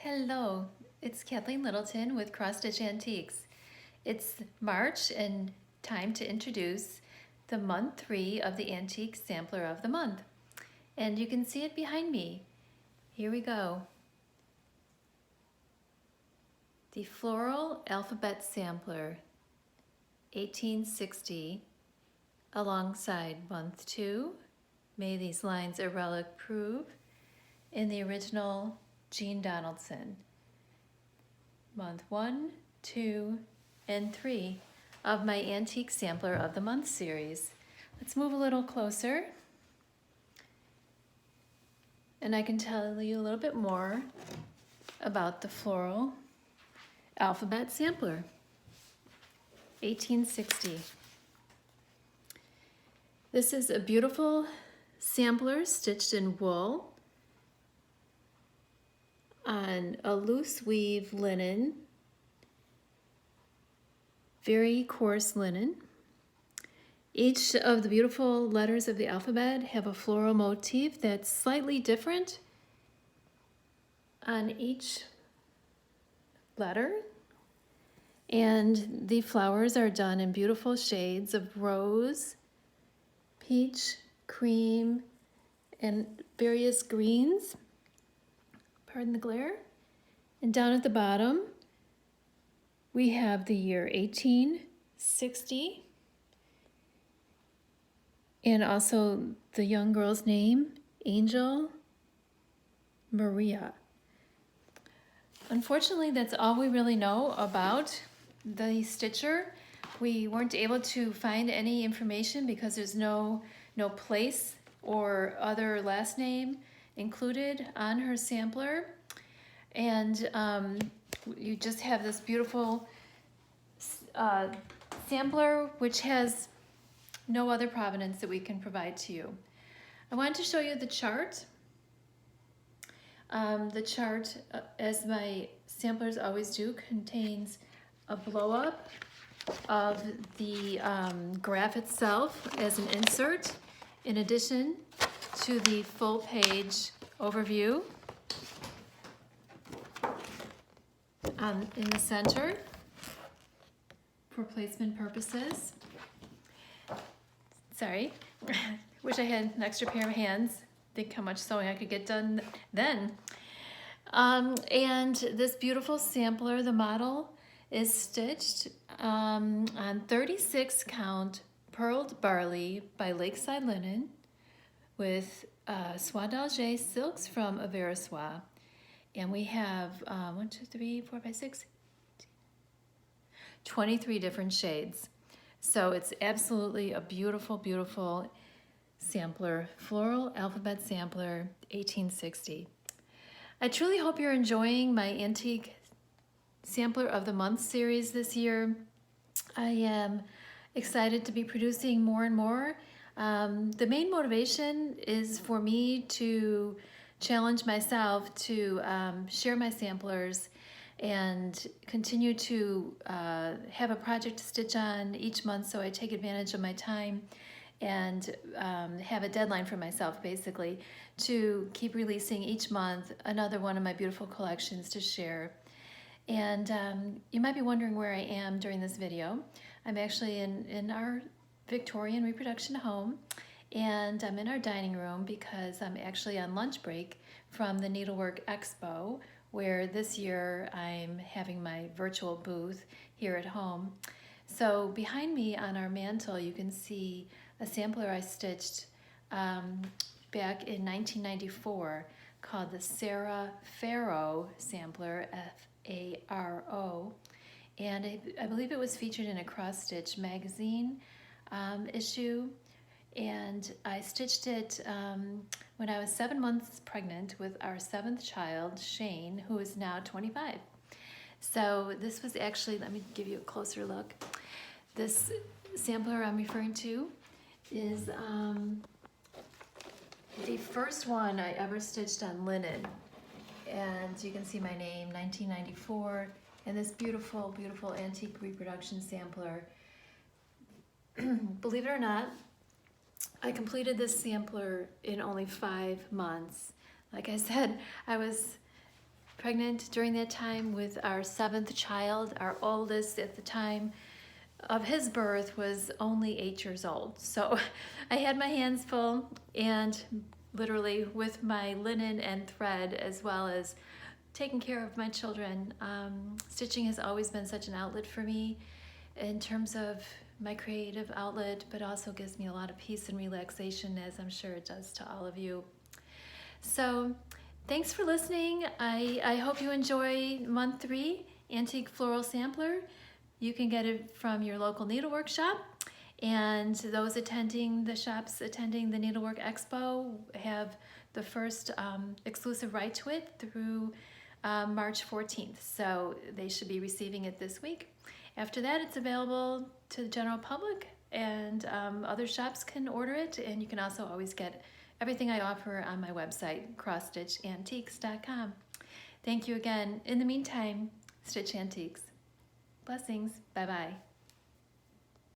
Hello, it's Kathleen Littleton with Cross Stitch Antiques. It's March and time to introduce the month 3 of the Antique Sampler of the Month. And you can see it behind me. Here we go. The Floral Alphabet Sampler, 1860, alongside month 2, May These Lines a Relic Prove, in the original Jean Donaldson. Month 1, 2, and 3 of my Antique Sampler of the Month series. Let's move a little closer and I can tell you a little bit more about the Floral Alphabet Sampler, 1860. This is a beautiful sampler stitched in wool on a loose weave linen, very coarse linen. Each of the beautiful letters of the alphabet have a floral motif that's slightly different on each letter. And the flowers are done in beautiful shades of rose, peach, cream, and various greens. Pardon the glare. And down at the bottom, we have the year 1860, and also the young girl's name, Angel Maria. Unfortunately, that's all we really know about the stitcher. We weren't able to find any information because there's no place or other last name included on her sampler, and you just have this beautiful sampler which has no other provenance that we can provide to you. I wanted to show you the chart. The chart, as my samplers always do, contains a blow-up of the graph itself as an insert, in addition to the full page overview in the center for placement purposes. Sorry, wish I had an extra pair of hands. Think how much sewing I could get done then. And this beautiful sampler, the model, is stitched on 36 count purled barley by Lakeside Linen with soie d'Alger silks from Avera Soie. And we have 23 different shades. So it's absolutely a beautiful, beautiful sampler, Floral Alphabet Sampler 1860. I truly hope you're enjoying my Antique Sampler of the Month series this year. I am excited to be producing more and more. The main motivation is for me to challenge myself to share my samplers and continue to have a project to stitch on each month, so I take advantage of my time and have a deadline for myself, basically, to keep releasing each month another one of my beautiful collections to share. And you might be wondering where I am during this video. I'm actually in our Victorian reproduction home, and I'm in our dining room because I'm actually on lunch break from the Needlework Expo, where this year I'm having my virtual booth here at home. So behind me on our mantle, you can see a sampler I stitched back in 1994 called the Sarah Faro sampler, F-A-R-O. And I believe it was featured in a Cross Stitch magazine issue. And I stitched it when I was 7 months pregnant with our 7th child, Shane, who is now 25. So this was actually, let me give you a closer look. This sampler I'm referring to is the first one I ever stitched on linen. And you can see my name, 1994, and this beautiful, beautiful antique reproduction sampler. Believe it or not, I completed this sampler in only 5 months. Like I said, I was pregnant during that time with our 7th child. Our oldest at the time of his birth was only 8 years old. So I had my hands full, and literally with my linen and thread, as well as taking care of my children. Stitching has always been such an outlet for me in terms of my creative outlet, but also gives me a lot of peace and relaxation, as I'm sure it does to all of you. So thanks for listening. I hope you enjoy month 3, Antique Floral Sampler. You can get it from your local needlework shop, and those attending the shops attending the Needlework Expo have the first exclusive right to it through March 14th, so they should be receiving it this week. After that, it's available to the general public, and other shops can order it, and you can also always get everything I offer on my website, crossstitchantiques.com. Thank you again. In the meantime, stitch antiques. Blessings. Bye-bye.